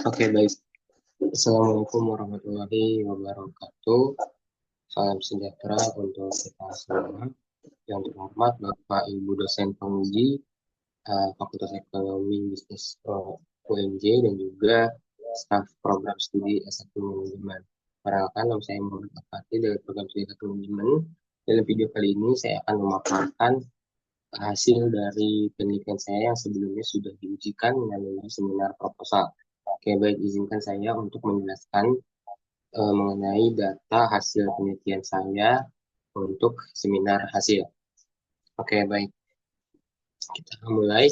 Oke, baik. Assalamualaikum warahmatullahi wabarakatuh. Salam sejahtera untuk kita semua. Yang terhormat Bapak Ibu dosen penguji Fakultas Ekonomi Bisnis UNJ dan juga staf program studi S1 Manajemen. Perkenalkan, nama saya Muhammad Al-Fatih dari program studi S1 Manajemen. Dalam video kali ini saya akan memaparkan hasil dari penelitian saya yang sebelumnya sudah diujikan melalui seminar proposal. Oke, baik, izinkan saya untuk menjelaskan mengenai data hasil penelitian saya untuk seminar hasil. Oke, baik. Kita mulai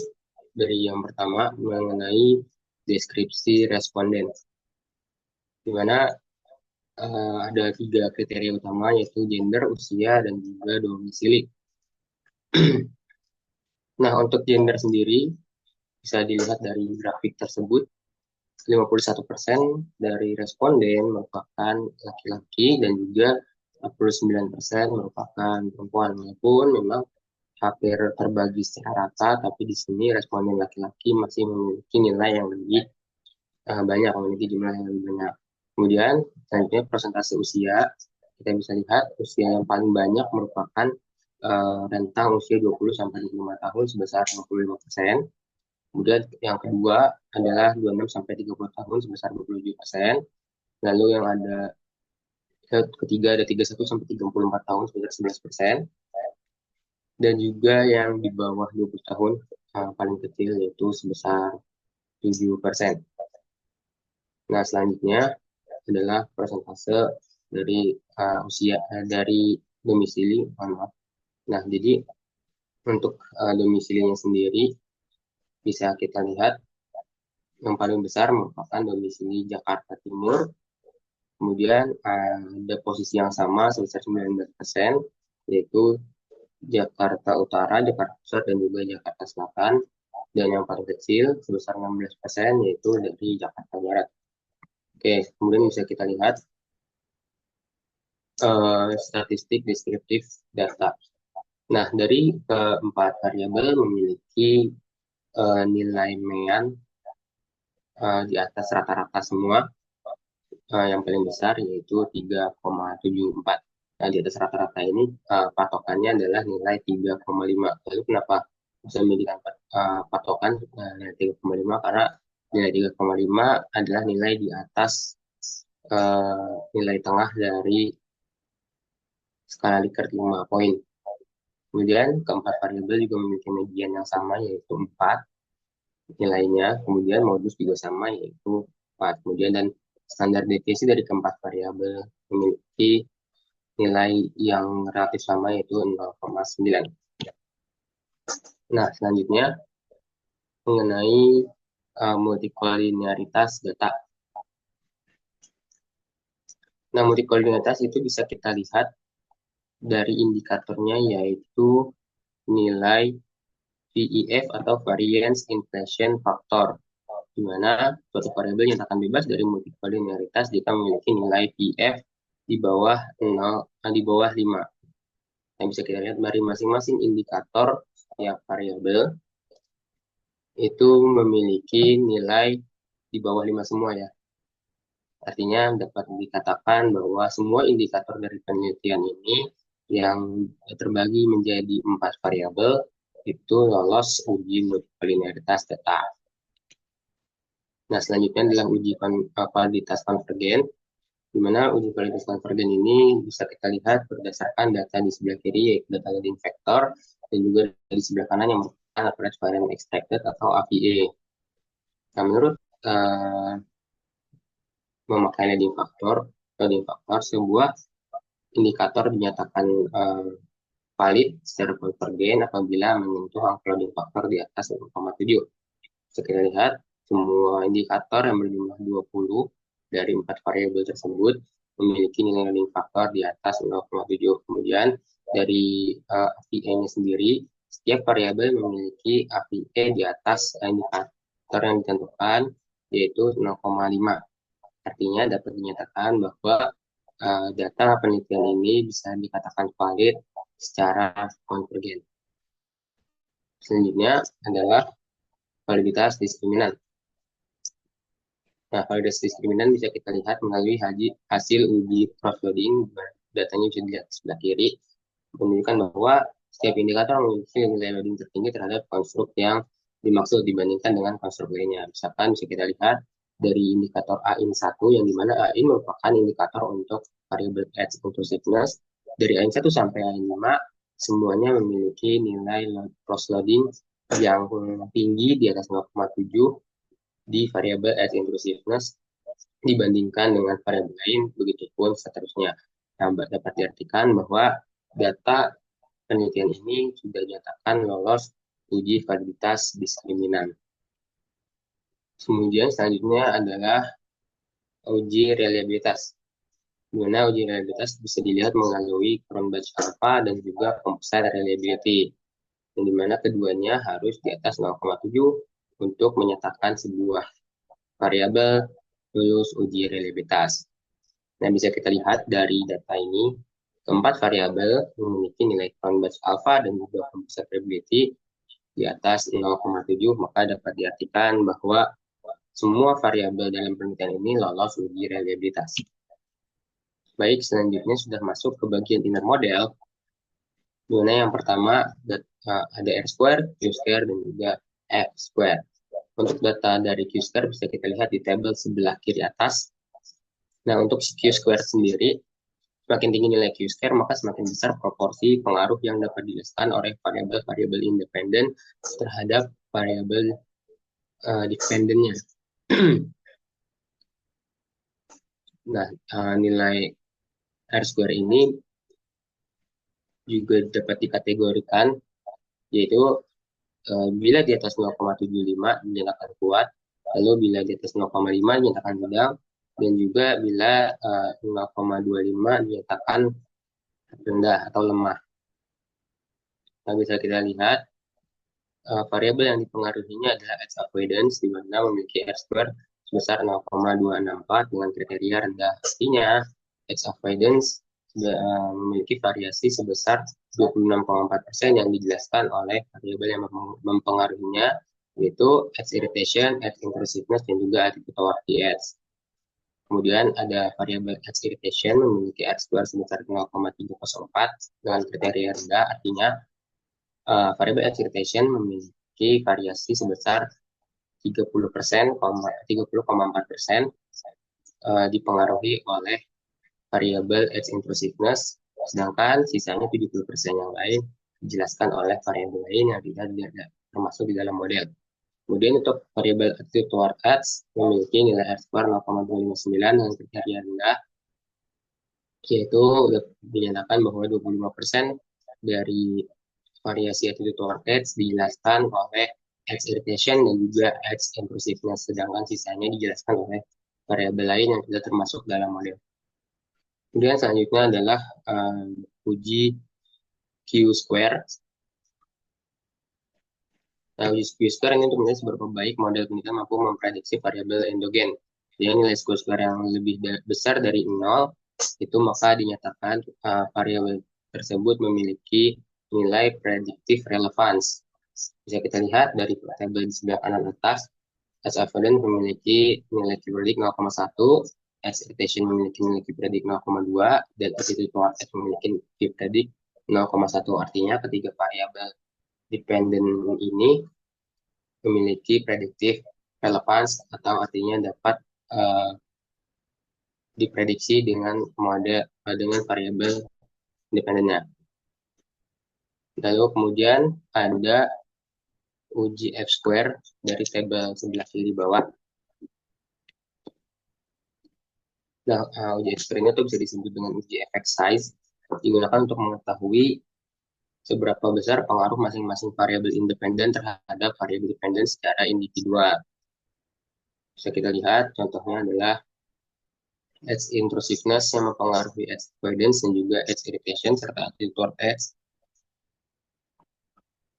dari yang pertama mengenai deskripsi responden, di mana ada 3 kriteria utama, yaitu gender, usia, dan juga domisili. Nah, untuk gender sendiri bisa dilihat dari grafik tersebut. 51% dari responden merupakan laki-laki dan juga 49% merupakan perempuan. Walaupun memang hampir terbagi secara rata, tapi di sini responden laki-laki masih memiliki nilai yang lebih banyak, memiliki jumlah yang lebih banyak. Kemudian selanjutnya persentase usia, kita bisa lihat usia yang paling banyak merupakan rentang usia 20 sampai 25 tahun sebesar 55%. Kemudian yang kedua adalah 26 sampai 30 tahun sebesar 27%. Lalu yang ada ketiga ada 31 sampai 34 tahun sebesar 11%. Dan juga yang di bawah 20 tahun paling kecil yaitu sebesar 7%. Nah, selanjutnya adalah persentase dari usia dari domisili, mohon maaf. Nah, jadi untuk domisilinya sendiri bisa kita lihat yang paling besar merupakan domisili Jakarta Timur. Kemudian ada posisi yang sama sebesar 19%, yaitu Jakarta Utara, Jakarta Pusat, dan juga Jakarta Selatan. Dan yang paling kecil sebesar 16%, yaitu dari Jakarta Barat. Oke, kemudian bisa kita lihat statistik deskriptif data. Nah, dari keempat variabel memiliki nilai mean di atas rata-rata semua. Yang paling besar yaitu 3,74. Nah, di atas rata-rata ini patokannya adalah nilai 3,5. Lalu kenapa bisa menjadikan patokan nilai 3,5? Karena nilai 3,5 adalah nilai di atas nilai tengah dari skala Likert 5 poin. Kemudian keempat variabel juga memiliki median yang sama yaitu 4 nilainya. Kemudian modus juga sama yaitu 4. Kemudian dan standar deviasi dari keempat variabel memiliki nilai yang relatif sama yaitu 0,9. Nah, selanjutnya mengenai multikolinearitas data. Nah, multikolinearitas itu bisa kita lihat dari indikatornya yaitu nilai VIF atau Variance Inflation Factor, di mana suatu variabel nyatakan bebas dari multikolinearitas jika memiliki nilai VF di bawah 0, di bawah 5. Yang bisa kita lihat dari masing-masing indikator setiap variabel itu memiliki nilai di bawah 5 semua ya. Artinya dapat dikatakan bahwa semua indikator dari penelitian ini yang terbagi menjadi 4 variabel itu lolos uji multikolinearitas data. Nah, selanjutnya adalah uji validitas konvergen, di mana uji validitas konvergen ini bisa kita lihat berdasarkan data di sebelah kiri, yaitu data leading factor, dan juga di sebelah kanan yang merupakan average variance expected atau AVE. Nah, menurut memakai leading factor sebuah indikator dinyatakan valid secara konvergen apabila menyentuh angka leading factor di atas 0,7. Bisa kita lihat semua indikator yang berjumlah 20 dari 4 variabel tersebut memiliki nilai leading factor di atas 0,7. Kemudian dari AVE-nya sendiri, setiap variabel memiliki AVE di atas indikator yang ditentukan, yaitu 0,5. Artinya dapat dinyatakan bahwa data penelitian ini bisa dikatakan valid secara konvergen. Selanjutnya adalah validitas diskriminan. Nah, validasi diskriminan bisa kita lihat melalui hasil uji cross-loading. Datanya bisa dilihat sebelah kiri, menunjukkan bahwa setiap indikator memiliki nilai loading tertinggi terhadap konstruk yang dimaksud dibandingkan dengan konstruk lainnya. Misalkan bisa kita lihat dari indikator AIN1, yang dimana AIN merupakan indikator untuk variable edge inclusiveness. Dari AIN1 sampai AIN5, semuanya memiliki nilai cross-loading yang tinggi di atas 0,7 di variabel edge inclusiveness dibandingkan dengan variabel lain, begitupun seterusnya. Nah, dapat diartikan bahwa data penelitian ini sudah dinyatakan lolos uji validitas diskriminan. Kemudian selanjutnya adalah uji reliabilitas. Di mana uji reliabilitas bisa dilihat melalui Cronbach alpha dan juga composite reliability, yang dimana keduanya harus di atas 0,7 untuk menyatakan sebuah variabel lulus uji reliabilitas. Nah, bisa kita lihat dari data ini, keempat variabel memiliki nilai Cronbach alpha dan juga composite reliability di atas 0,7, maka dapat diartikan bahwa semua variabel dalam penelitian ini lolos uji reliabilitas. Baik, selanjutnya sudah masuk ke bagian inner model, di mana yang pertama ada R square, Q square, dan juga F square. Untuk data dari Q square bisa kita lihat di tabel sebelah kiri atas. Nah, untuk Q square sendiri, semakin tinggi nilai Q square, maka semakin besar proporsi pengaruh yang dapat dijelaskan oleh variabel-variabel independen terhadap variabel dependennya. Nah, nilai R square ini juga dapat dikategorikan, yaitu bila di atas 0,75 dinyatakan kuat, lalu bila di atas 0,5 dinyatakan sedang, dan juga bila 0,25 dinyatakan rendah atau lemah. Nah, bisa kita lihat variabel yang dipengaruhinya adalah edge avoidance, di mana memiliki R square sebesar 0,264 dengan kriteria rendah. Artinya, edge avoidance memiliki variasi sebesar 26,4% yang dijelaskan oleh variabel yang mempengaruhinya, yaitu edge irritation, edge intrusiveness, dan juga attitude toward the edge. Kemudian ada variabel edge irritation memiliki R square sebesar 0,304 dengan kriteria rendah, artinya variabel edge irritation memiliki variasi sebesar 30,4% dipengaruhi oleh variabel edge intrusiveness, sedangkan sisanya 70% yang lain dijelaskan oleh variabel lain yang tidak termasuk di dalam model. Kemudian untuk variabel attitude toward edge memiliki nilai R square 0,259 dengan kriteria rendah, yaitu dinyatakan bahwa 25% dari variasi attitude toward edge dijelaskan oleh edge irritation dan juga edge intrusiveness, sedangkan sisanya dijelaskan oleh variabel lain yang tidak termasuk dalam model. Kemudian selanjutnya adalah uji Q square. Nah, uji Q square ini untuk menilai seberapa baik model penelitian mampu memprediksi variabel endogen. Jadi nilai Q square yang lebih besar dari 0, itu maka dinyatakan variabel tersebut memiliki nilai predictive relevance. Bisa kita lihat dari tabel di sebelah kanan atas, edge avoidance memiliki nilai Q-predict 0,1, edge irritation memiliki nilai Q-predict 0,2, dan attitude toward edge memiliki Q-predict 0,1. Artinya ketiga variabel dependent ini memiliki predictive relevance, atau artinya dapat diprediksi dengan dengan variabel independennya. Lalu kemudian ada uji F square dari tabel sebelah kiri bawah. Nah, uji F square ini tuh bisa disebut dengan uji effect size, digunakan untuk mengetahui seberapa besar pengaruh masing-masing variabel independen terhadap variabel dependen secara individual. Bisa kita lihat, contohnya adalah edge intrusiveness yang mempengaruhi edge avoidance dan juga edge irritation serta attitude toward edge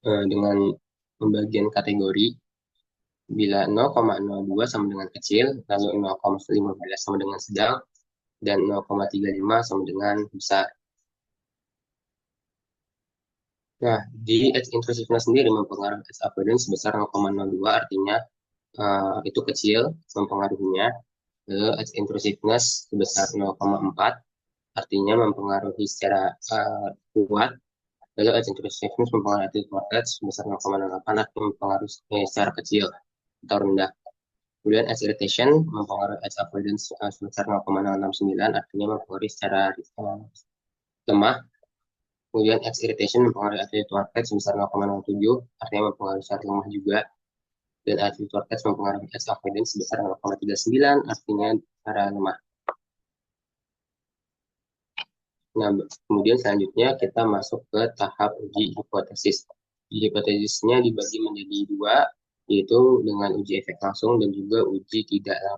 dengan pembagian kategori. Bila 0,02 sama dengan kecil, lalu 0,15 sama dengan sedang, dan 0,35 sama dengan besar. Nah, di edge intrusiveness sendiri mempengaruhi edge avoidance sebesar 0,02, artinya itu kecil mempengaruhinya. Lalu edge intrusiveness sebesar 0,4 artinya mempengaruhi secara kuat. Lalu edge intrusiveness mempengaruhi attitude toward edge sebesar 0,08 artinya mempengaruhi secara kecil atau rendah. Kemudian edge irritation mempengaruhi edge avoidance sebesar 0,069 artinya mempengaruhi secara lemah. Kemudian edge irritation mempengaruhi attitude toward edge sebesar 0,07 artinya mempengaruhi secara lemah juga. Dan attitude toward edge mempengaruhi edge avoidance sebesar 0,39 artinya secara lemah. Nah, kemudian selanjutnya kita masuk ke tahap uji hipotesis. Uji hipotesisnya dibagi menjadi dua, yaitu dengan uji efek langsung dan juga uji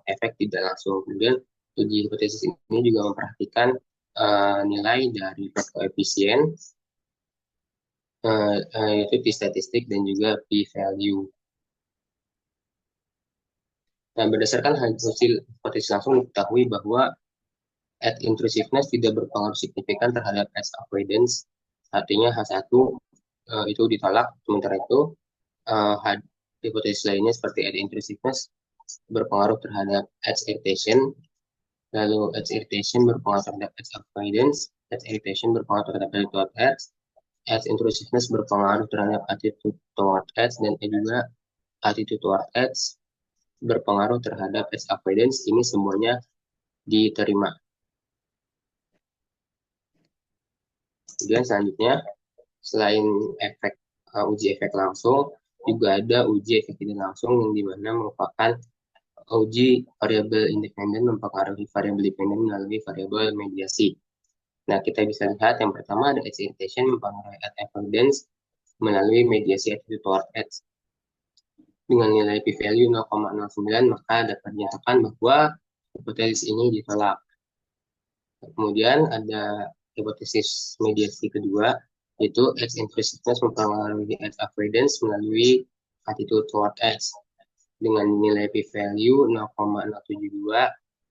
efek tidak langsung. Kemudian uji hipotesis ini juga memperhatikan nilai dari koefisien, yaitu t-statistik dan juga p-value. Nah, berdasarkan hasil hipotesis langsung diketahui bahwa edge intrusiveness tidak berpengaruh signifikan terhadap edge avoidance. Artinya H1 itu ditolak. Sementara itu, hipotesis lainnya seperti edge intrusiveness berpengaruh terhadap edge irritation. Lalu edge irritation berpengaruh terhadap edge avoidance. Edge irritation berpengaruh terhadap attitude toward edge. Edge intrusiveness berpengaruh terhadap attitude toward edge dan juga attitude toward edge berpengaruh terhadap edge avoidance. Ini semuanya diterima. Kemudian selanjutnya, selain uji efek langsung, juga ada uji efek tidak langsung yang dimana merupakan uji variabel independen mempengaruhi variabel dependen melalui variabel mediasi. Nah, kita bisa lihat yang pertama ada edge irritation mempengaruhi edge avoidance melalui mediasi attitude toward edge. Dengan nilai p-value 0,09 maka dapat dinyatakan bahwa hipotesis ini ditolak. Kemudian ada hipotesis mediasi kedua, yaitu edge intrusiveness mempengaruhi edge avoidance melalui attitude toward edge dengan nilai p-value 0,072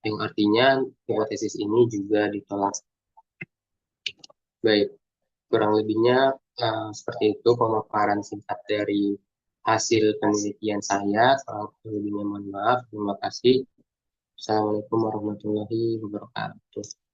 yang artinya hipotesis ini juga ditolak. Baik, kurang lebihnya seperti itu pemaparan singkat dari hasil penelitian saya. Kurang lebihnya mohon maaf. Terima kasih. Assalamualaikum warahmatullahi wabarakatuh.